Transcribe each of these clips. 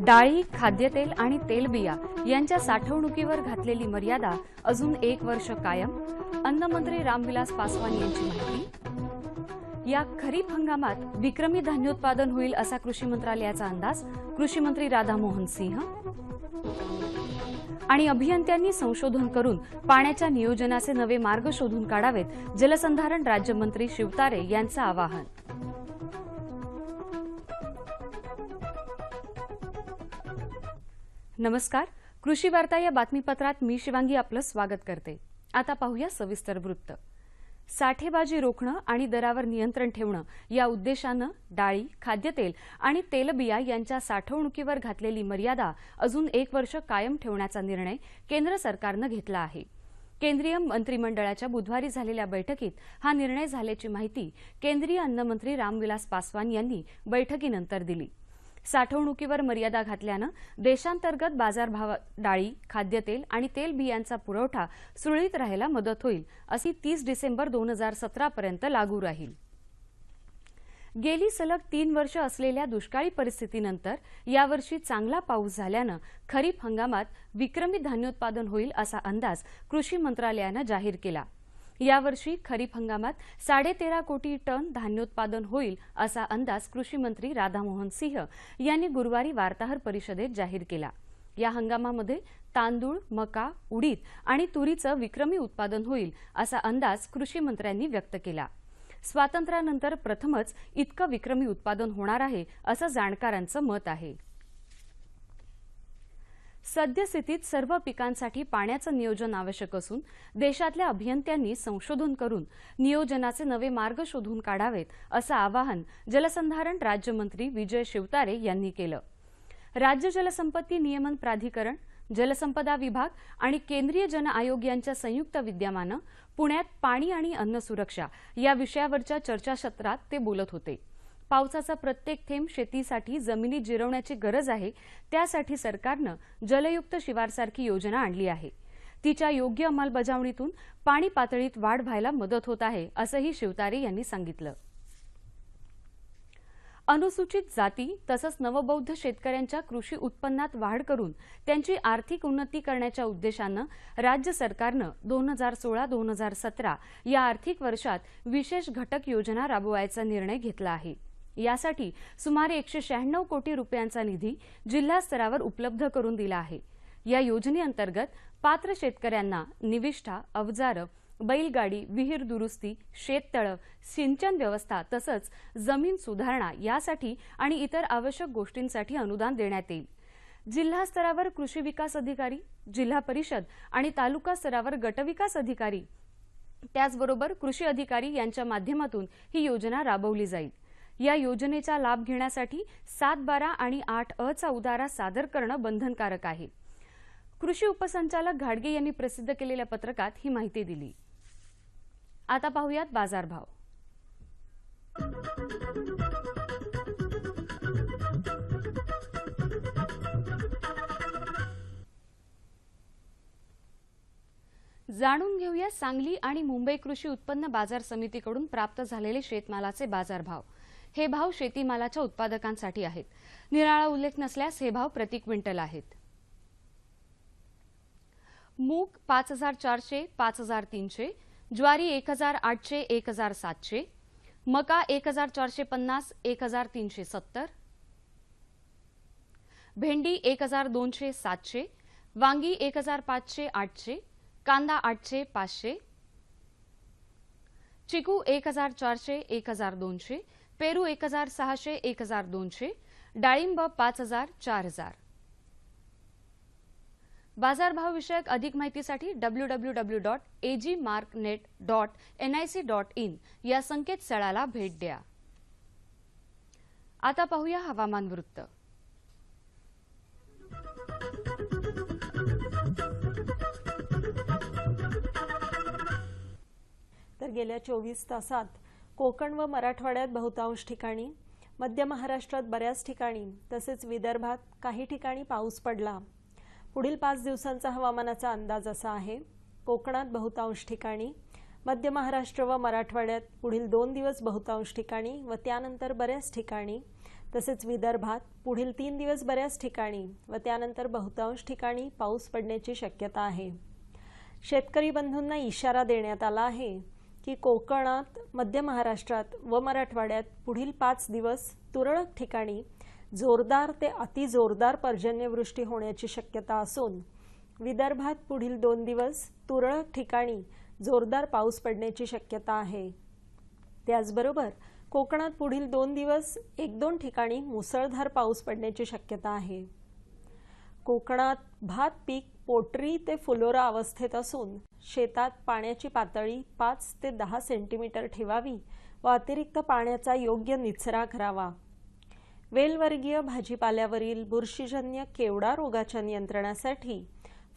डाळी, खाद्यतेल आणि तेलबिया यांच्या साठवणुकीवर घातलेली मर्यादा अजून 1 वर्ष कायम. अन्नमंत्री रामविलास पासवान यांची माहिती. या खरीप हंगामात विक्रमी धान्योत्पादन होईल असा कृषी मंत्रालयाचा अंदाज. कृषी मंत्री राधामोहन सिंह. आणि अभियंत्यांनी संशोधन करून पाण्याच्या नियोजनाचे नवे मार्ग शोधून काढावेत, जलसंधारण राज्यमंत्री शिवतारे यांचं आवाहन. नमस्कार. कृषी वार्ता या बातमीपत्रात मी शिवांगी आपलं स्वागत करते. आता पाहूया सविस्तर वृत्त. साठेबाजी रोखणं आणि दरावर नियंत्रण ठेवणं या उद्देशानं डाळी, खाद्यतेल आणि तेलबिया यांच्या साठवणुकीवर घातलेली मर्यादा अजून 1 वर्ष कायम ठेवण्याचा निर्णय केंद्र सरकारनं घेतला आहे. केंद्रीय मंत्रिमंडळाच्या बुधवारी झालेल्या बैठकीत हा निर्णय झाल्याची माहिती केंद्रीय अन्नमंत्री रामविलास पासवान यांनी बैठकीनंतर दिली. साठवणुकीवर मर्यादा घातल्यानं देशांतर्गत बाजारभावात डाळी, खाद्यतेल आणि तेलबियांचा पुरवठा सुरळीत राहायला मदत होईल, अशी 30 डिसेंबर 2017 पर्यंत लागू राहील. गेली सलग 3 वर्ष असलेल्या दुष्काळी परिस्थितीनंतर यावर्षी चांगला पाऊस झाल्यानं खरीप हंगामात विक्रमी धान्योत्पादन होईल असा अंदाज कृषी मंत्रालयानं जाहीर केला. यावर्षी खरीप हंगामात 13.5 कोटी टन धान्योत्पादन होईल असा अंदाज कृषी मंत्री राधामोहन सिंह यांनी गुरुवारी वार्ताहर परिषदेत जाहीर केला. या हंगामामध्ये तांदूळ, मका, उडीद आणि तुरीचं विक्रमी उत्पादन होईल असा अंदाज कृषी मंत्र्यांनी व्यक्त केला. स्वातंत्र्यानंतर प्रथमच इतकं विक्रमी उत्पादन होणार आहे असं जाणकारांचं मत आहे. सद्यस्थितीत सर्व पिकांसाठी पाण्याचं नियोजन आवश्यक असून देशातल्या अभियंत्यांनी संशोधन करून नियोजनाचे नवे मार्ग शोधून काढावेत, असं आवाहन जलसंधारण राज्यमंत्री विजय शिवतारे यांनी केलं. राज्य जलसंपत्ती नियमन प्राधिकरण, जलसंपदा विभाग आणि केंद्रीय जन आयोग यांच्या संयुक्त विद्यमानं पुण्यात पाणी आणि अन्न सुरक्षा या विषयावरच्या चर्चासत्रात ते बोलत होते. पावसाचा प्रत्येक थेंब शेतीसाठी जमिनी जिरवण्याची गरज आहे, त्यासाठी सरकारनं जलयुक्त शिवारसारखी योजना आणली आहे. तिच्या योग्य अंमलबजावणीतून पाणी पातळीत वाढ व्हायला मदत होत आहे, असंही शिवतारे यांनी सांगितलं. अनुसूचित जाती तसंच नवबौद्ध शेतकऱ्यांच्या कृषी उत्पन्नात वाढ करून त्यांची आर्थिक उन्नती करण्याच्या उद्देशानं राज्य सरकारनं 2016-2017 या आर्थिक वर्षात विशेष घटक योजना राबवायचा निर्णय घेतला आहे. यासाठी सुमारे 196 कोटी रुपयांचा निधी जिल्हा स्तरावर उपलब्ध करून दिला आहे. या योजनेअंतर्गत पात्र शेतकऱ्यांना निविष्ठा, अवजारं, बैलगाडी, विहीर दुरुस्ती, शेततळं, सिंचन व्यवस्था तसंच जमीन सुधारणा यासाठी आणि इतर आवश्यक गोष्टींसाठी अनुदान देण्यात येईल. जिल्हा स्तरावर कृषी विकास अधिकारी, जिल्हा परिषद आणि तालुका स्तरावर गटविकास अधिकारी, त्याचबरोबर कृषी अधिकारी यांच्या माध्यमातून ही योजना राबवली जाईल. या योजनेचा लाभ घेण्यासाठी 7-12 आणि 8अ चा उतारा सादर करणं बंधनकारक आहे. कृषी उपसंचालक घाडगे यांनी प्रसिद्ध केलेल्या पत्रकात ही माहिती दिली. आता पाहूयात बाजारभाव. जाणून घेऊया सांगली आणि मुंबई कृषी उत्पन्न बाजार समितीकडून प्राप्त झालेले शेतमालाचे बाजारभाव. हे भाव शेतीमालाच्या उत्पादकांसाठी आहेत. निराळा उल्लेख नसल्यास हे भाव प्रति क्विंटल आहेत. मूग 5400, 5300, ज्वारी 1800, 1700, मका 1450, 1370, भेंडी 1200, 700, वांगी 1500, 800, कांदा 800, 500, चिकू 1400, 1200, पेरू 1600, 1200, डाळिंब 5000, 4000. बाजारभाव विषयक अधिक माहितीसाठी www.agmarknet.nic.in या संकेतस्थळाला भेट द्या. आता पाहूया हवामान वृत्त. तर गेल्या 24 तासात कोकण व मराठवाड्यात बहुतांश ठिकाणी, मध्य महाराष्ट्रात बऱ्याच ठिकाणी तसेच विदर्भात काही ठिकाणी पाऊस पडला. पुढील 5 दिवसांचा हवामानाचा अंदाज असा आहे. कोकणात बहुतांश ठिकाणी, मध्य महाराष्ट्र व मराठवाड्यात पुढील 2 दिवस बहुतांश ठिकाणी व त्यानंतर बऱ्याच ठिकाणी, तसेच विदर्भात पुढील 3 दिवस बऱ्याच ठिकाणी व त्यानंतर बहुतांश ठिकाणी पाऊस पडण्याची शक्यता आहे. शेतकरी बंधूंना इशारा देण्यात आला आहे की कोकणात, मध्य महाराष्ट्रात व मराठवाड्यात पुढील 5 दिवस तुरळक ठिकाणी जोरदार ते अतिजोरदार पर्जन्यवृष्टी होण्याची शक्यता असून विदर्भात पुढील 2 दिवस तुरळक ठिकाणी जोरदार पाऊस पडण्याची शक्यता आहे. त्याचबरोबर कोकणात पुढील 2 दिवस 1-2 ठिकाणी मुसळधार पाऊस पडण्याची शक्यता आहे. कोकणात भात पीक पोटरी ते फुलोरा अवस्थेत असून शेतात पाण्याची पातळी 5 ते 10 सेंटीमीटर ठेवावी व अतिरिक्त पाण्याचा योग्य निचरा करावा. वेलवर्गीय भाजीपाल्यावरील बुरशीजन्य केवडा रोगाच्या नियंत्रणासाठी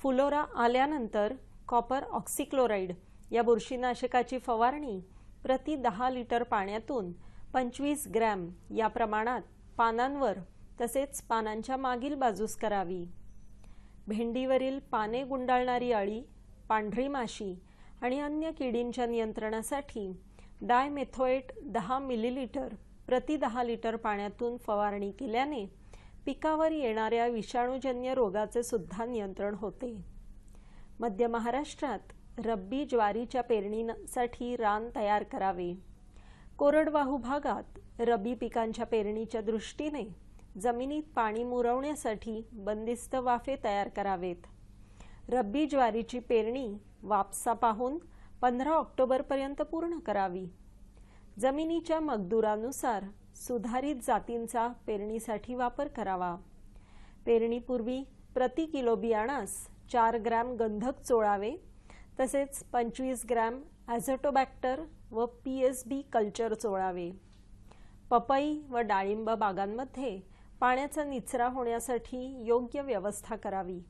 फुलोरा आल्यानंतर कॉपर ऑक्सिक्लोराइड या बुरशीनाशकाची फवारणी प्रति 10 लिटर पाण्यातून 25 ग्रॅम या प्रमाणात पानांवर तसेच पानांच्या मागील बाजूस करावी. भेंडीवरील पाने गुंडाळणारी अळी, पांढरी माशी आणि अन्य किडींच्या नियंत्रणासाठी डायमेथोएट 10 मिलीलिटर प्रति 10 लिटर पाण्यातून फवारणी केल्याने पिकावर येणाऱ्या विषाणूजन्य रोगाचे सुद्धा नियंत्रण होते. मध्य महाराष्ट्रात रब्बी ज्वारीच्या पेरणीसाठी रान तयार करावे. कोरडवाहू भागात रब्बी पिकांच्या पेरणीच्या दृष्टीने जमिनीत पाणी मुरवण्यासाठी बंदिस्त वाफे तयार करावेत. रब्बी ज्वारीची पेरणी वापसा पाहून 15 ऑक्टोबरपर्यंत पूर्ण करावी. जमिनीच्या मगदुरानुसार सुधारित जातींचा पेरणीसाठी वापर करावा. पेरणीपूर्वी प्रति किलो बियाणास 4 ग्रॅम गंधक चोळावे. तसेच 25 ग्रॅम ॲझोटोबॅक्टर व PSB कल्चर चोळावे. पपई व डाळिंब बागांमध्ये पाण्याचा निचरा होण्यासाठी योग्य व्यवस्था करावी.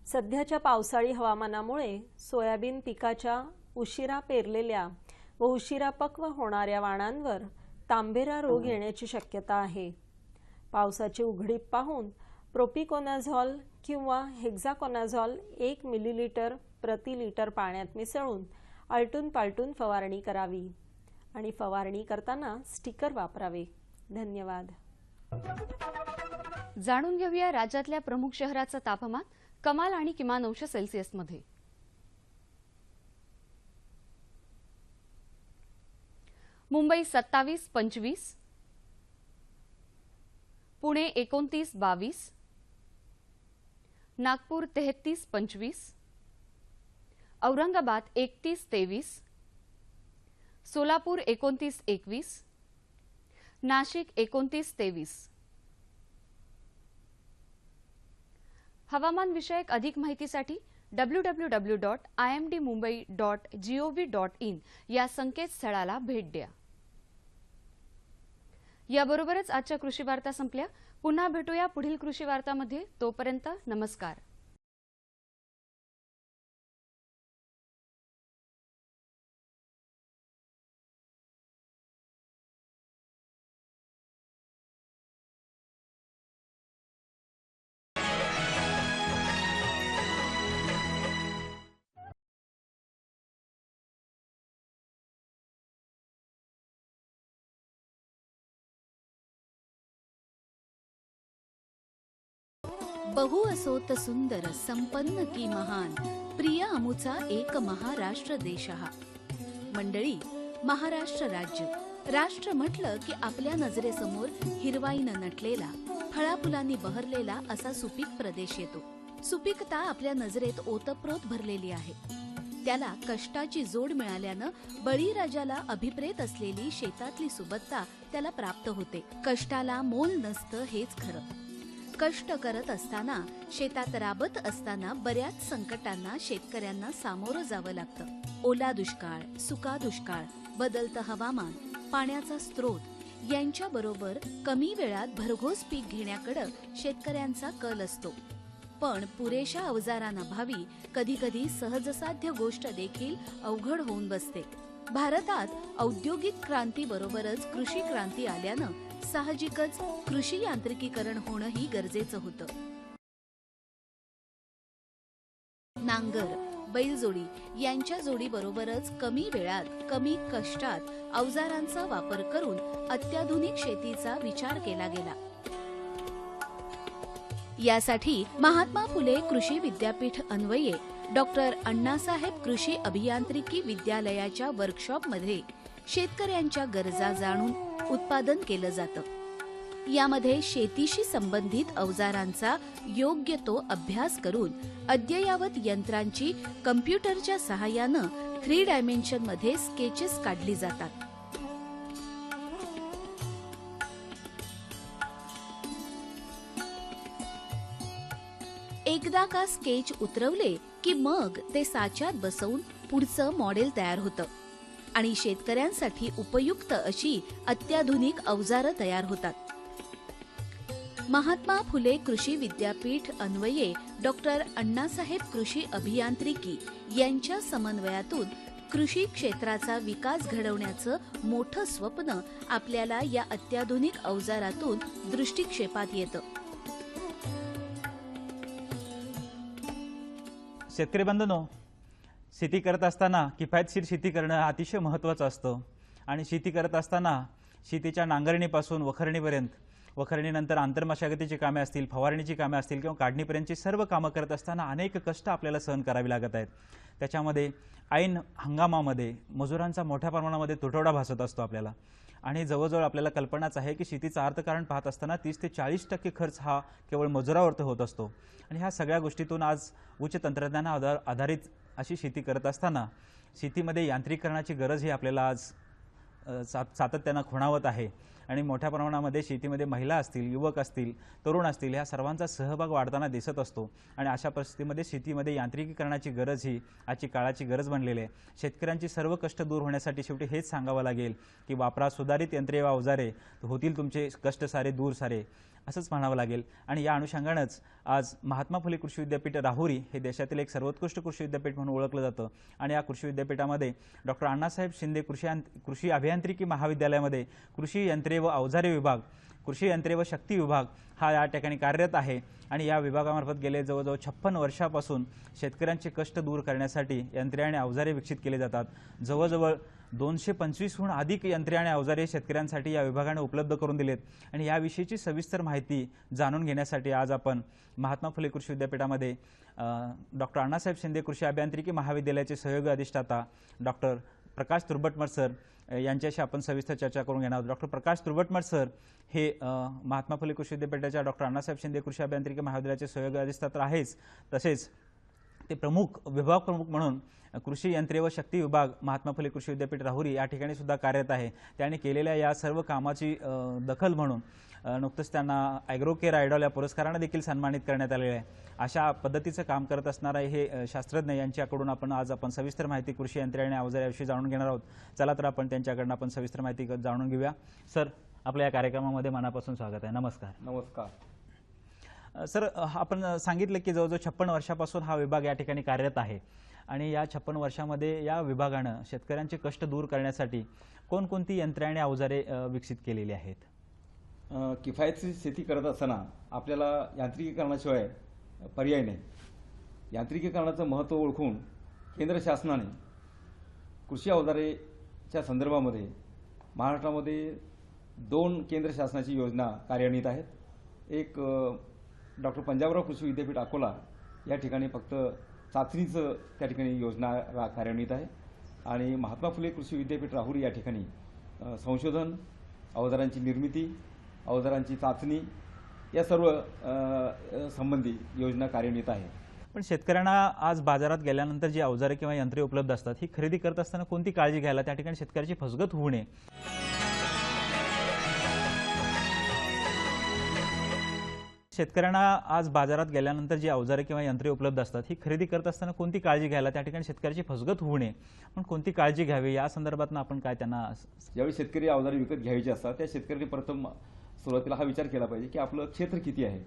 सध्याच्या पावसाळी हवामानामुळे सोयाबीन पिकाच्या उशिरा पेरलेल्या व उशिरा पक्व होणाऱ्या वाणांवर तांबेरा रोग येण्याची शक्यता आहे. पावसाची उघडीप पाहून प्रोपिकोनाझॉल किंवा हेक्साकोनाझॉल 1 मिलीलिटर प्रति लिटर पाण्यात मिसळून आलटून पालटून फवारणी करावी आणि फवारणी करताना स्टिकर वापरावे. धन्यवाद. जाणून घेऊया राज्यातल्या प्रमुख शहराचं तापमान कमाल आणि किमान अंश सेल्सिअसमध्ये. मुंबई 27-25, पुणे 29-22, नागपूर 33-25, औरंगाबाद 31-23, सोलापूर 29-21, नाशिक 29-23. हवामान विषयक अधिक माहितीसाठी www.imdmumbai.gov.in या संकेतस्थळाला भेट द्या. याबरोबरच आजच्या कृषी वार्ता संपल्या. पुन्हा भेटूया पुढील कृषी वार्तामध्ये. तोपर्यंत नमस्कार. बहु असोत सुंदर संपन्न की महान प्रिय अमुचा एक महाराष्ट्र देश हा. मंडळी, महाराष्ट्र राज्य राष्ट्र म्हटलं की आपल्या नजरेसमोर हिरवाईनं नटलेला, फळाफुलांनी बहरलेला असा सुपीक प्रदेश येतो. सुपीकता आपल्या नजरेत ओतप्रोत भरलेली आहे. त्याला कष्टाची जोड मिळाल्यानं बळीराजाला अभिप्रेत असलेली शेतातली सुबत्ता त्याला प्राप्त होते. कष्टाला मोल नसतं हेच खरं. कष्ट करत असताना, शेतात राबत असताना बऱ्याच संकटांना शेतकऱ्यांना सामोरं जावं लागतं. ओला दुष्काळ, सुका दुष्काळ, बदलतं हवामान, पाण्याचा स्रोत यांच्याबरोबर कमी वेळात भरघोस पीक घेण्याकडे शेतकऱ्यांचा कल असतो. पण पुरेशा अवजारांअभावी कधीकधी सहजसाध्य गोष्ट देखील अवघड होऊन बसते. भारतात औद्योगिक क्रांतीबरोबरच कृषी क्रांती आल्यानं साहजिकच कृषी यांत्रिकीकरण होणंही गरजेचं होतं. नांगर, बैलजोडी यांच्या जोडीबरोबरच कमी वेळात कमी कष्टात अवजारांचा वापर करून अत्याधुनिक शेतीचा विचार केला गेला। यासाठी महात्मा फुले कृषी विद्यापीठ अन्वये डॉक्टर अण्णासाहेब कृषी अभियांत्रिकी विद्यालयाच्या वर्कशॉपमध्ये शेतकऱ्यांच्या गरजा जाणून उत्पादन केलं जातं। यामध्ये शेतीशी संबंधित अवजारांचा योग्य तो अभ्यास करून अद्ययावत यंत्रांची कम्प्युटरच्या सहाय्यानं 3 डायमेन्शनमध्ये स्केचेस काढली जातात। एकदा का स्केच उतरवले की मग ते साच्यात बसवून पुढचं मॉडेल तयार होतं आणि शेतकऱ्यांसाठी उपयुक्त अशी अत्याधुनिक अवजारं तयार होतात। महात्मा फुले कृषी विद्यापीठ अन्वये डॉक्टर अण्णासाहेब कृषी अभियांत्रिकी यांच्या समन्वयातून कृषी क्षेत्राचा विकास घडवण्याचं मोठं स्वप्न आपल्याला या अत्याधुनिक अवजारातून दृष्टिक्षेपात येतं। शेतकरी बंधूंनो, शेती करत असताना किफायतशीर शेती करणं अतिशय महत्त्वाचं असतं आणि शेती करत असताना शेतीच्या नांगरणीपासून वखरणीपर्यंत, वखरणीनंतर आंतरमशागतीची कामे असतील, फवारणीची कामे असतील किंवा काढणीपर्यंतची सर्व कामं करत असताना अनेक कष्ट आपल्याला सहन करावी लागत आहेत। त्याच्यामध्ये ऐन हंगामामध्ये मजुरांचा मोठ्या प्रमाणामध्ये तुटवडा भासत असतो आपल्याला आणि जवळजवळ आपल्याला कल्पनाच आहे की शेतीचं अर्थकारण पाहत असताना 30 ते 40% खर्च हा केवळ मजुरावरती होत असतो आणि ह्या सगळ्या गोष्टीतून आज उच्च तंत्रज्ञानावर आधारित अशी शेती करत असताना शेतीमध्ये यांत्रिकीकरणाची गरज ही आपल्याला आज सातत्यानं खुणावत आहे आणि मोठ्या प्रमाणामध्ये शेतीमध्ये महिला असतील, युवक असतील, तरुण असतील ह्या सर्वांचा सहभाग वाढताना दिसत असतो आणि अशा परिस्थितीमध्ये शेतीमध्ये यांत्रिकीकरणाची गरज ही आजची काळाची गरज बनलेली आहे। शेतकऱ्यांची सर्व कष्ट दूर होण्यासाठी शेवटी हेच सांगावं लागेल की वापरा सुधारित यंत्रे व अवजारे, होतील तुमचे कष्ट सारे दूर सारे, असंच म्हणावं लागेल। आणि या अनुषंगानंच आज महात्मा फुले कृषी विद्यापीठ राहुरी हे देशातील एक सर्वोत्कृष्ट कृषी विद्यापीठ म्हणून ओळखलं जातं आणि या कृषी विद्यापीठामध्ये डॉक्टर अण्णासाहेब शिंदे कृषी अभियांत्रिकी महाविद्यालयामध्ये कृषी यंत्रे व अवजारे विभाग, कृषी यंत्रे व शक्ती विभाग हा या ठिकाणी कार्यरत आहे आणि या विभागामार्फत गेले जवळजवळ 56 वर्षापासून शेतकऱ्यांचे कष्ट दूर करण्यासाठी यंत्रे आणि अवजारे विकसित केले जातात। जवळजवळ 225हून अधिक यंत्रे आणि अवजारे शेतकऱ्यांसाठी या विभागाने उपलब्ध करून दिलेत आणि याविषयीची सविस्तर माहिती जाणून घेण्यासाठी आज आपण महात्मा फुले कृषी विद्यापीठामध्ये डॉक्टर अण्णासाहेब शिंदे कृषी अभियांत्रिकी महाविद्यालयाचे सहयोगी अधिष्ठाता डॉक्टर प्रकाश तुर्भटमल सर यांच्याशी आपण सविस्तर चर्चा करून घेणार आहोत। डॉक्टर प्रकाश तुर्भटमल सर हे महात्मा फुले कृषी विद्यापीठाच्या डॉक्टर अण्णासाहेब शिंदे कृषी अभियांत्रिकी महाविद्यालयाचे सहयोगी अधिष्ठाता आहेच, तसेच ते विभाग प्रमुख म्हणून कृषी यंत्रे व शक्ती विभाग महात्मा फुले कृषी विद्यापीठ राहुरी या ठिकाणी सुद्धा कार्यरत आहे। त्यांनी केलेल्या या सर्व कामाची दखल म्हणून नुकतंच त्यांना ॲग्रोकेअर आयडॉल या पुरस्काराने देखील सन्मानित करण्यात आलेले आहे। अशा पद्धतीचं काम करत असणारे हे शास्त्रज्ञ यांच्याकडून आज आपण सविस्तर माहिती कृषी यंत्रे आणि अवजाऱ्याविषयी जाणून घेणार आहोत। चला तर आपण त्यांच्याकडून आपण सविस्तर माहिती जाणून घेऊया। सर, आपल्या या कार्यक्रमामध्ये मनापासून स्वागत आहे। नमस्कार। नमस्कार सर, आपण सांगितलं की जवळजवळ 56 वर्षापासून हा विभाग या ठिकाणी कार्यरत आहे आणि या 56 वर्षामध्ये या विभागानं शेतकऱ्यांचे कष्ट दूर करण्यासाठी कोणकोणती यंत्रे आणि अवजारे विकसित केलेली आहेत? किफायतशीर शेती करत असताना आपल्याला यांत्रिकीकरणाशिवाय पर्याय नाही। यांत्रिकीकरणाचं महत्त्व ओळखून केंद्र शासनाने कृषी अवजारेच्या संदर्भामध्ये महाराष्ट्रामध्ये 2 केंद्र शासनाची योजना कार्यान्वित आहेत। एक डॉक्टर पंजाबराव कृषी विद्यापीठ अकोला या ठिकाणी फक्त चाचणीचं त्या ठिकाणी योजना कार्यान्वित आहे आणि महात्मा फुले कृषी विद्यापीठ राहुरी या ठिकाणी संशोधन, अवजारांची निर्मिती, अवजारांची चाचणी या सर्व संबंधी योजना कार्यान्वित आहे। पण शेतकऱ्यांना आज बाजारात गेल्यानंतर जी अवजारे किंवा यंत्रे उपलब्ध असतात ही खरेदी करत असताना कोणती काळजी घ्यायला, त्या ठिकाणी शेतकऱ्याची फसगत होऊ नये? शेतकऱ्यांना आज बाजारात गेल्यानंतर जी अवजारे किंवा यंत्रे उपलब्ध असतात ही खरेदी करत असताना कोणती काळजी घ्यायला, त्या ठिकाणी शेतकऱ्याची फसगत होऊ नये, पण कोणती काळजी घ्यावी या संदर्भात आपण काय त्यांना? ज्यावेळी शेतकरी अवजारे विकत घ्यायची असतात त्या शेतकऱ्यांनी प्रथम सुरुवातीला हा विचार केला पाहिजे की आपलं क्षेत्र किती आहे,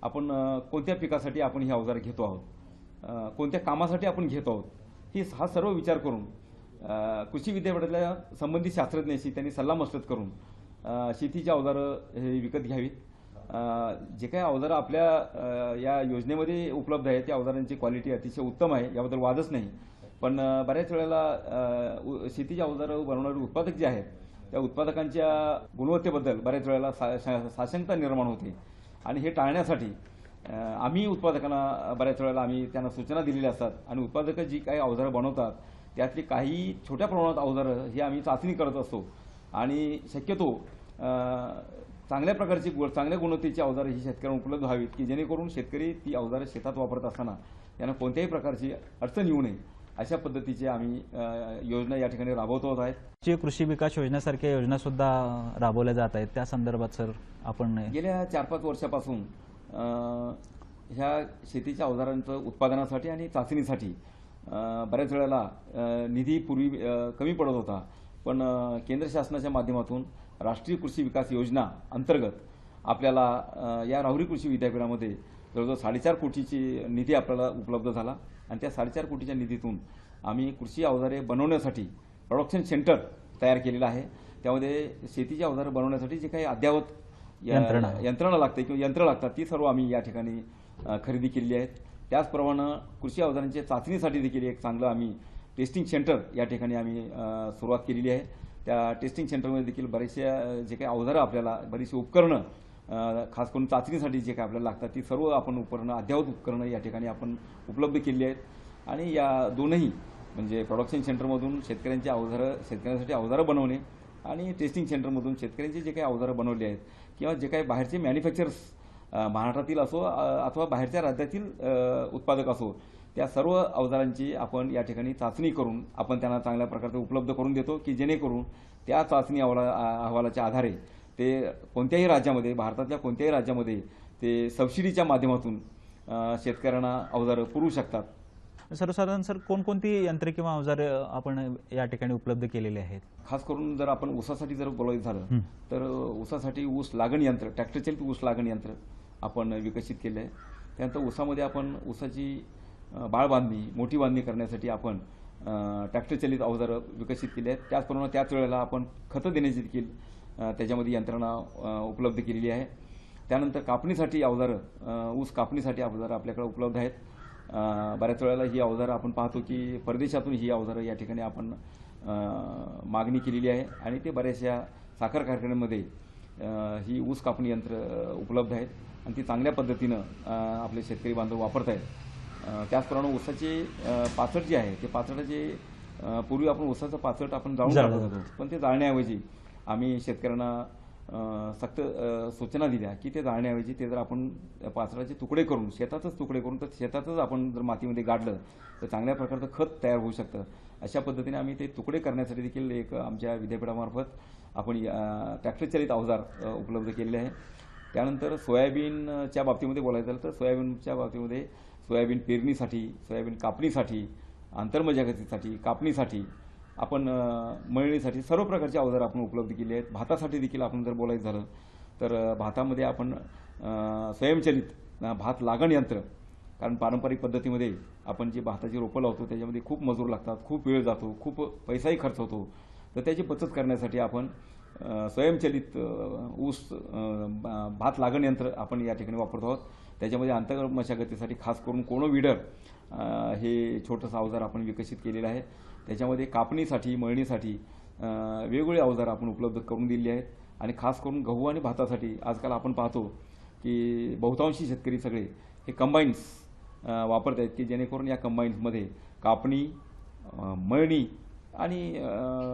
आपण कोणत्या पिकासाठी आपण ही अवजारे घेतो आहोत, कोणत्या कामासाठी आपण घेतो आहोत, हा सर्व विचार करून कृषी विद्यापीठातल्या संबंधित शास्त्रज्ञांशी त्यांनी सल्लामसलत करून शेतीची अवजारं हे विकत घ्यावीत जे काही अवजारं आपल्या या योजनेमध्ये उपलब्ध आहेत त्या अवजारांची क्वालिटी अतिशय उत्तम आहे, याबद्दल वादच नाही. पण बऱ्याच वेळेला शेतीची अवजारं बनवणारे उत्पादक जे आहेत त्या उत्पादकांच्या गुणवत्तेबद्दल बऱ्याच वेळेला साशंकता निर्माण होते आणि हे टाळण्यासाठी आम्ही उत्पादकांना बऱ्याच वेळेला आम्ही त्यांना सूचना दिलेल्या असतात आणि उत्पादक जी काही अवजारं बनवतात त्यातली काही छोट्या प्रमाणात अवजारं ही आम्ही चाचणी करत असतो आणि शक्यतो चांगल्या प्रकारची चांगल्या गुणवत्तेची अवजारं ही शेतकऱ्यांना उपलब्ध व्हावीत की जेणेकरून शेतकरी ती अवजारं शेतात वापरत असताना त्यांना कोणत्याही प्रकारची अडचण येऊ नये अशा पद्धतीची आम्ही योजना या ठिकाणी राबवतो आहेत. जे कृषी विकास योजनेसारख्या योजना सुद्धा राबवल्या जात आहेत त्या संदर्भात सर आपण गेल्या 4-5 वर्षापासून ह्या शेतीच्या अवजारांचं उत्पादनासाठी आणि चाचणीसाठी बऱ्याच वेळेला निधी पूर्वी कमी पडत होता. पण केंद्र शासनाच्या माध्यमातून राष्ट्रीय कृषी विकास योजना अंतर्गत आपल्याला या राहुरी कृषी विद्यापीठामध्ये जवळजवळ 4.5 कोटीची निधी आपल्याला उपलब्ध झाला आणि त्या 4.5 कोटीच्या निधीतून आम्ही कृषी अवजारे बनवण्यासाठी प्रोडक्शन सेंटर तयार केलेलं आहे. त्यामध्ये शेतीची अवजारं बनवण्यासाठी जे काही अद्ययावत यंत्रणा लागते किंवा यंत्र लागतात ती सर्व आम्ही या ठिकाणी खरेदी केलेली आहेत. त्याचप्रमाणे कृषी अवजारांच्या चाचणीसाठी देखील एक चांगलं आम्ही टेस्टिंग सेंटर या ठिकाणी आम्ही सुरुवात केलेली आहे. त्या टेस्टिंग सेंटरमध्ये देखील बरेचसे जे काही अवजारं आपल्याला बरीचशी उपकरणं खास करून चाचणीसाठी जे काही आपल्याला लागतात ती सर्व आपण उपकरणं अद्ययावत उपकरणं या ठिकाणी आपण उपलब्ध केली आहेत आणि या दोनही म्हणजे प्रोडक्शन सेंटरमधून शेतकऱ्यांसाठी अवजारं बनवणे आणि टेस्टिंग सेंटरमधून शेतकऱ्यांचे जे काही अवजारं बनवली आहेत किंवा जे काही बाहेरचे मॅन्युफॅक्चरर्स महाराष्ट्रातील असो अथवा बाहेरच्या राज्यातील उत्पादक असो त्या सर्व अवजारांची आपण या ठिकाणी चाचणी करून आपण त्यांना चांगल्या प्रकारचे उपलब्ध करून देतो की जेणेकरून त्या चाचणी अहवालाच्या आधारे ते कोणत्याही राज्यामध्ये भारतातल्या कोणत्याही राज्यामध्ये ते सबसिडीच्या माध्यमातून शेतकऱ्यांना अवजारं पुरवू शकतात. सर्वसाधारण सर कोणकोणती यंत्रे किंवा अवजारे आपण या ठिकाणी उपलब्ध केलेली आहेत? खास करून जर आपण ऊसासाठी जर बोलायचं झालं तर ऊसासाठी ऊस लागण यंत्र ट्रॅक्टरचालित ऊस लागण यंत्र आपण विकसित केलं आहे. त्यानंतर ऊसामध्ये आपण ऊसाची बाळ बांधणी मोठी बांधणी करण्यासाठी आपण ट्रॅक्टरचालित अवजारं विकसित केली आहेत. त्याचप्रमाणे त्याच वेळेला आपण खतं देण्याची देखील त्याच्यामध्ये यंत्रणा उपलब्ध केलेली आहे. त्यानंतर कापणीसाठी अवजारं ऊस कापणीसाठी अवजारं आपल्याकडे उपलब्ध आहेत. बऱ्याच वेळेला ही अवजारं आपण पाहतो की परदेशातून ही अवजारं या ठिकाणी आपण मागणी केलेली आहे आणि ते बऱ्याचशा साखर कारखान्यांमध्ये ही ऊस कापणी यंत्र उपलब्ध आहेत आणि ती चांगल्या पद्धतीनं आपले शेतकरी बांधव वापरत आहेत. त्याचप्रमाणे ऊसाचे पाचट जे आहे ते पाचटाचे पूर्वी आपण ऊसाचं पाचट आपण जाळून टाकत होतो पण ते जाळण्याऐवजी आम्ही शेतकऱ्यांना सक्त सूचना दिल्या की ते जाळण्याऐवजी ते जर आपण पाचटाचे तुकडे करून शेतातच तुकडे करून तर शेतातच आपण जर मातीमध्ये गाडलं तर चांगल्या प्रकारचं खत तयार होऊ शकतं. अशा पद्धतीने आम्ही ते तुकडे करण्यासाठी देखील एक आमच्या विद्यापीठामार्फत आपण ट्रॅक्टरचालित अवजार उपलब्ध केलेले आहे. त्यानंतर सोयाबीनच्या बाबतीमध्ये बोलायचं झालं तर सोयाबीनच्या बाबतीमध्ये सोयाबीन पेरणीसाठी सोयाबीन कापणीसाठी आंतरमशागतीसाठी कापणीसाठी आपण मळणीसाठी सर्व प्रकारची अवजारं आपण उपलब्ध केली आहेत. भातासाठी देखील आपण जर बोलायचं झालं तर भातामध्ये आपण स्वयंचलित भात लागण यंत्र कारण पारंपरिक पद्धतीमध्ये आपण जी भाताची रोपं लावतो त्याच्यामध्ये खूप मजूर लागतात खूप वेळ जातो खूप पैसाही खर्च होतो तर त्याची बचत करण्यासाठी आपण स्वयंचलित ऊस भात लागण यंत्र आपण या ठिकाणी वापरतो आहोत. त्याच्यामध्ये आंतरमशागतीसाठी खास करून कोनो विडर हे छोटंसं अवजार आपण विकसित केलेलं आहे. त्याच्यामध्ये कापणीसाठी मळणीसाठी वेगवेगळे अवजार आपण उपलब्ध करून दिलेली आहेत आणि खास करून गहू आणि भातासाठी आजकाल आपण पाहतो की बहुतांशी शेतकरी सगळे हे कंबाईन्स वापरत आहेत की जेणेकरून या कंबाईन्समध्ये कापणी मळणी आणि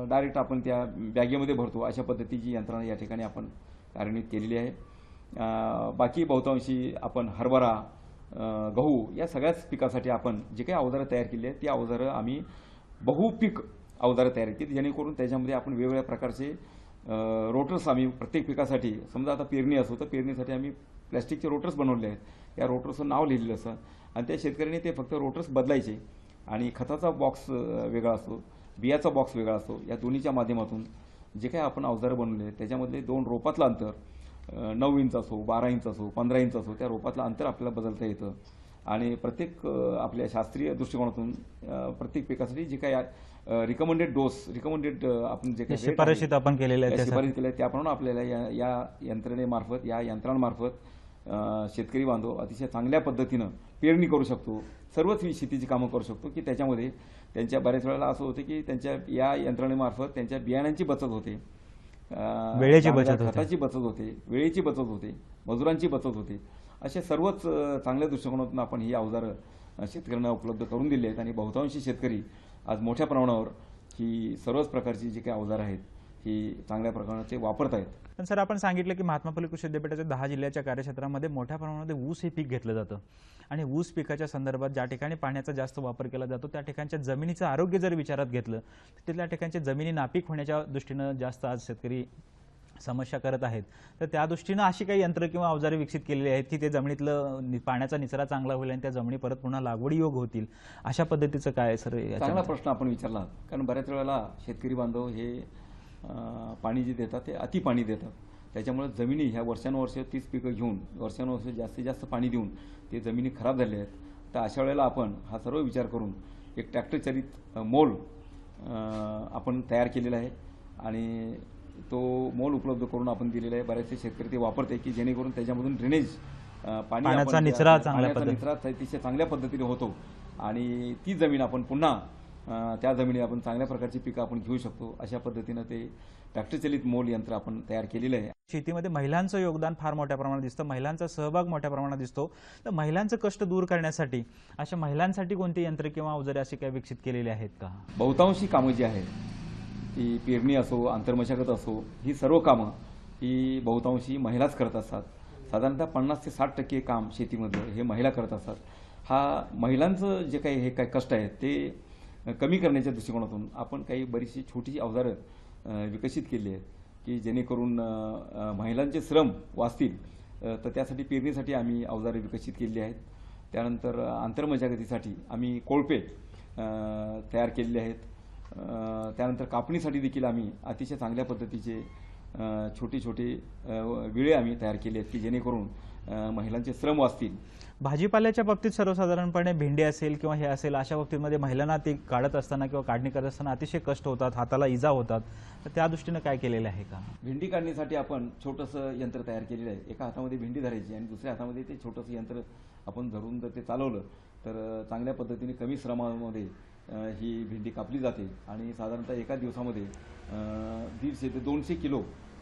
डायरेक्ट आपण त्या बॅगेमध्ये भरतो अशा पद्धतीची यंत्रणा या ठिकाणी आपण कार्यान्वित केलेली आहे. बाकी बहुतांशी आपण हरभरा गहू या सगळ्याच पिकासाठी आपण जे काही अवजारं तयार केली आहेत ती अवजारं आम्ही बहुपीक अवजारं तयार केली जेणेकरून त्याच्यामध्ये आपण वेगवेगळ्या प्रकारचे रोटर्स आम्ही प्रत्येक पिकासाठी समजा आता पेरणी असो तर पेरणीसाठी आम्ही प्लॅस्टिकचे रोटर्स बनवले आहेत. या रोटर्सचं नाव लिहिलेलं असतं आणि त्या शेतकऱ्यांनी ते फक्त रोटर्स बदलायचे आणि खताचा बॉक्स वेगळा असतो बियाचा बॉक्स वेगळा असतो. या दोन्हीच्या माध्यमातून जे काही आपण अवजारं बनवले त्याच्यामधले 2 रोपातलं अंतर 9 इंच असो 12 इंच असो 15 इंच असो त्या रोपातलं अंतर आपल्याला बदलता येतं आणि प्रत्येक आपल्या शास्त्रीय दृष्टिकोनातून प्रत्येक पिकासाठी जे काही रिकमेंडेड डोस रिकमेंडेड आपण जे काही rate आहे, शिफारशीत आपण केलेल्या आहेत त्या त्यासाठी. शिफारस केल्या त्याप्रमाणे आपल्याला या यंत्रणेमार्फत या यंत्रांमार्फत शेतकरी बांधव अतिशय चांगल्या पद्धतीनं पेरणी करू शकतो. सर्वच शेतीची कामं करू शकतो की त्याच्यामध्ये त्यांच्या बऱ्याच वेळेला असं होतं की त्यांच्या या यंत्रणेमार्फत त्यांच्या बियाण्यांची बचत होते, वेळेची चांगल्या बचत होते. खताची बचत होते, वेळेची बचत होते, मजुरांची बचत होते. असे सर्वच चांगल्या दृष्टिकोनातून आपण ही अवजारं शेतकऱ्यांना उपलब्ध करून दिली आहेत आणि बहुतांशी शेतकरी आज मोठ्या प्रमाणावर ही सर्वच प्रकारची जी काही अवजारं आहेत ही चांगल्या प्रकारे ते वापरत आहेत. पण सर, आपण सांगितलं की महात्मा फुले कृषी विद्यापीठाच्या 10 जिल्ह्याच्या कार्यक्षेत्रामध्ये मोठ्या प्रमाणामध्ये ऊस हे पीक घेतलं जातं आणि ऊस पिकाच्या संदर्भात ज्या ठिकाणी पाण्याचा जास्त वापर केला जातो त्या ठिकाणच्या जमिनीचं आरोग्य जर विचारात घेतलं तर तिथल्या ठिकाणच्या जमिनी नापीक होण्याच्या दृष्टीनं जास्त आज शेतकरी समस्या करत आहेत. तर त्या दृष्टीनं अशी काही यंत्र किंवा अवजारे विकसित केलेली आहेत की ते जमिनीतलं पाण्याचा निचरा चांगला होईल आणि त्या जमिनी परत पुन्हा लागवडीयोग्य होतील. अशा पद्धतीचं काय आहे सर? चांगला प्रश्न आपण विचारला, कारण बऱ्याच वेळेला शेतकरी बांधव हे पाणी जे देतात ते अति पाणी देतात. त्याच्यामुळे जमिनी ह्या वर्षानुवर्ष तीच पिकं घेऊन वर्षानुवर्ष जास्तीत जास्त पाणी देऊन ते जमिनी खराब झालेल्या आहेत. तर अशा वेळेला आपण हा सर्व विचार करून एक ट्रॅक्टरचालित मोल आपण तयार केलेला आहे आणि तो मोल उपलब्ध करून आपण दिलेला आहे. बरेचसे शेतकरी ते वापरते की जेणेकरून त्याच्यामधून ड्रेनेज पाण्याचा निचरा अतिशय चांगल्या पद्धतीने होतो आणि ती जमीन आपण पुन्हा त्या जमिनी आपण चांगल्या प्रकारची पिकं आपण घेऊ शकतो. अशा पद्धतीनं ते ट्रॅक्टरचालित मोल यंत्र आपण तयार केलेलं आहे. शेतीमध्ये महिलांचं योगदान फार मोठ्या प्रमाणात दिसतं, महिलांचा सहभाग मोठ्या प्रमाणात दिसतो. तर महिलांचं कष्ट दूर करण्यासाठी अशा महिलांसाठी कोणती यंत्र किंवा अवजारे असे काही विकसित केलेले आहेत का? बहुतांशी कामं जी आहेत ती पेरणी असो, आंतरमशागत असो, ही सर्व कामं ही बहुतांशी महिलाच करत असतात. साधारणतः 50 ते 60% काम शेतीमधलं हे महिला करत असतात. हा महिलांचं जे काही हे काही कष्ट आहेत ते कमी करण्याच्या दृष्टिकोनातून आपण काही बरीचशी छोटी अवजारं विकसित केली आहेत की जेणेकरून महिलांचे श्रम वाचतील. तर त्यासाठी पेरणीसाठी आम्ही अवजारे विकसित केलेली आहेत. त्यानंतर आंतरमशागतीसाठी आम्ही कोळपे तयार केलेले आहेत. त्यानंतर कापणीसाठी देखील आम्ही अतिशय चांगल्या पद्धतीचे छोटे छोटे विळे आम्ही तयार केले आहेत की जेणेकरून महिलांचे श्रम वाचतील. भाजीपाल्याच्या बाबतीत सर्वसाधारणपणे भेंडी असेल किंवा हे असेल अशा बाबतीमध्ये महिलांना ते काढत असताना किंवा काढणी करत असताना अतिशय कष्ट होतात, हाताला इजा होतात. तर त्या दृष्टीनं काय केलेलं आहे का? भेंडी काढणीसाठी आपण छोटंसं यंत्र तयार केलेलं आहे. एका हातामध्ये भेंडी धरायची आणि दुसऱ्या हातामध्ये ते छोटंसं यंत्र आपण धरून जर ते चालवलं तर चांगल्या पद्धतीने कमी श्रमामध्ये ही भेंडी कापली जाते आणि साधारणतः एका दिवसामध्ये 150 ते 200 किलो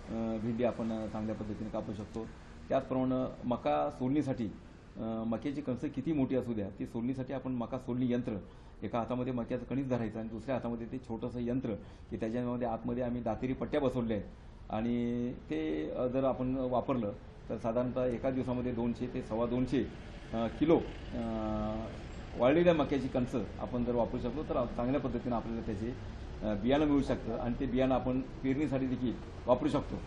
भेंडी आपण चांगल्या पद्धतीने कापू शकतो. त्याचप्रमाणे मका सोलणीसाठी मक्याची कणसं किती मोठी असू द्या ती सोलणीसाठी आपण मका सोलणी यंत्र एका हातामध्ये मक्याचं कणीस धरायचं आणि दुसऱ्या हातामध्ये ते छोटंसं यंत्र की त्याच्यामध्ये आतमध्ये आम्ही दातेरी पट्ट्या बसवल्या आहेत आणि ते जर आपण वापरलं तर साधारणतः एका दिवसामध्ये 200 ते 250 किलो वाळलेल्या मक्याची कणसं आपण जर वापरू शकतो तर चांगल्या पद्धतीने आपल्याला त्याचे बियाणं मिळू शकतं आणि ते बियाणं आपण पेरणीसाठी देखील वापरू शकतो.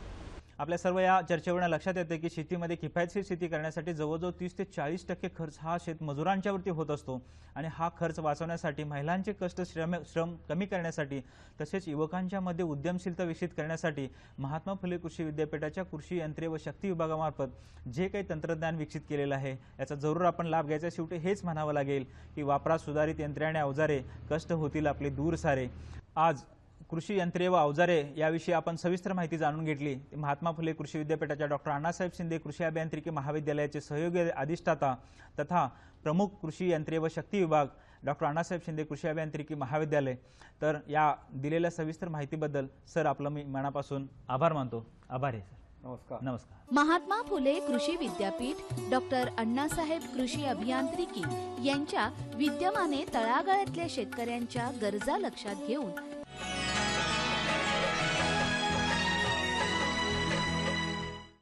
आपल्या सर्व या चर्चेवरून लक्षात येते की शेतीमध्ये किफायतशीर शेती करण्यासाठी जवळजवळ 30 ते 40% खर्च हा शेतमजुरांच्यावरती होत असतो आणि हा खर्च वाचवण्यासाठी महिलांचे कष्ट श्रम कमी करण्यासाठी तसेच युवकांच्या मध्ये उद्यमशीलता विकसित करण्यासाठी महात्मा फुले कृषी विद्यापीठाच्या कृषी यंत्रे व शक्ती विभागामार्फत जे काही तंत्रज्ञान विकसित केलेलं आहे याचा जरूर आपण लाभ घ्यायचा. शेवटी हेच म्हणावं लागेल की वापरा सुधारित यंत्रे आणि अवजारे, कष्ट होतील आपले दूर सारे. आज कृषी यंत्रे व अवजारे याविषयी आपण सविस्तर माहिती जाणून घेतली. महात्मा फुले कृषी विद्यापीठाच्या डॉक्टर अण्णासाहेब शिंदे कृषी अभियांत्रिकी महाविद्यालयाचे सहयोगी अधिष्ठाता तथा प्रमुख कृषी यंत्रे व शक्ती विभाग डॉक्टर अण्णासाहेब शिंदे कृषी अभियांत्रिकी महाविद्यालय. तर या दिलेल्या सविस्तर माहितीबद्दल सर आपलं मी मनापासून आभार मानतो. आभार आहे सर. नमस्कार. नमस्कार. महात्मा फुले कृषी विद्यापीठ डॉक्टर अण्णासाहेब कृषी अभियांत्रिकी यांच्या विद्यमाने तळागाळातल्या शेतकऱ्यांच्या गरजा लक्षात घेऊन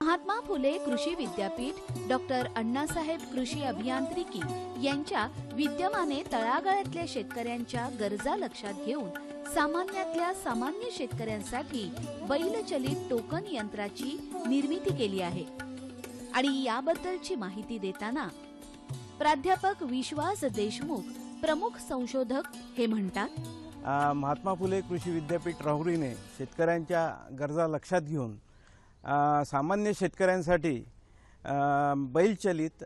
महात्मा फुले कृषी विद्यापीठ डॉक्टर अण्णासाहेब कृषी अभियांत्रिकी यांच्या विद्यमाने तळागाळातल्या शेतकऱ्यांच्या गरजा लक्षात घेऊन सामान्यातल्या सामान्य शेतकऱ्यांसाठी बैलचलित टोकन यंत्राची निर्मिती केली आहे. आणि याबद्दलची माहिती देताना प्राध्यापक विश्वास देशमुख, प्रमुख संशोधक, हे म्हणतात, महात्मा फुले कृषी विद्यापीठ राहुरीने शेतकऱ्यांच्या गरजा लक्षात घेऊन सामान्य शेतकऱ्यांसाठी बैलचलित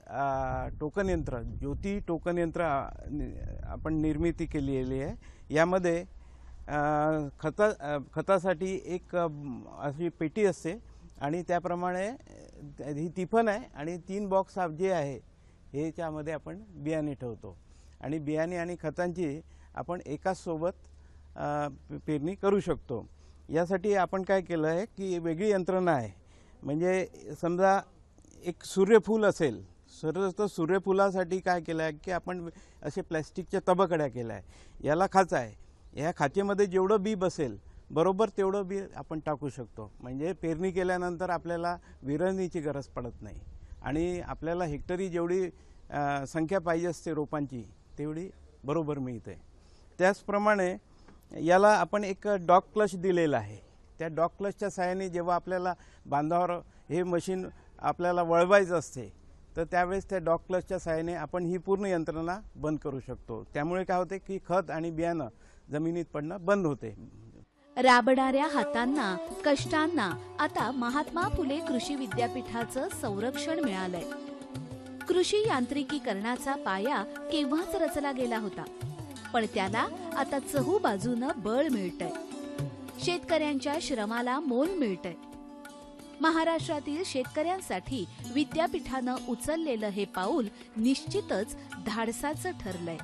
टोकन यंत्र, ज्योती टोकन यंत्र आपण निर्मिती केलेली आहे. यामध्ये खतासाठी एक अशी पेटी असते आणि त्याप्रमाणे ही तिफन आहे आणि 3 बॉक्स जे आहे ह्याच्यामध्ये आपण बियाणे ठेवतो आणि बियाणे आणि खतांची आपण एकाच सोबत पेरणी करू शकतो. यासाठी आपण काय केलं आहे की वेगळी यंत्रणा आहे. म्हणजे समजा एक सूर्यफूल असेल तर सूर्यफुलासाठी काय केलं आहे की आपण असे प्लॅस्टिकच्या तबकड्या केल्या आहे. याला खाचा आहे. या खाचेमध्ये जेवढं बी बसेल बरोबर तेवढं बी आपण टाकू शकतो. म्हणजे पेरणी केल्यानंतर आपल्याला विरळणीची गरज पडत नाही आणि आपल्याला हेक्टरी जेवढी संख्या पाहिजे असते रोपांची तेवढी बरोबर मिळते. त्याचप्रमाणे याला आपण एक डॉग क्लच दिलेला आहे. त्या डॉग क्लचच्या सहाय्याने जेव्हा आपल्याला बांधावर हे मशीन आपल्याला वळवायचं असते तर त्यावेळेस त्या डॉग क्लचच्या सहाय्याने आपण ही पूर्ण यंत्रणा बंद करू शकतो. त्यामुळे काय होते की खत आणि बियाणं जमिनीत पडणं बंद होते. राबणाऱ्या हातांना, कष्टांना आता महात्मा फुले कृषी विद्यापीठाचं संरक्षण मिळालंय. कृषी यांत्रिकीकरणाचा पाया केव्हाच रचला गेला होता, पण त्याला आता चहूबाजूनं बळ मिळतंय. शेतकऱ्यांच्या श्रमाला मोल मिळतंय. महाराष्ट्रातील शेतकऱ्यांसाठी विद्यापीठानं उचललेलं हे पाऊल निश्चितच धाडसाचं ठरलंय.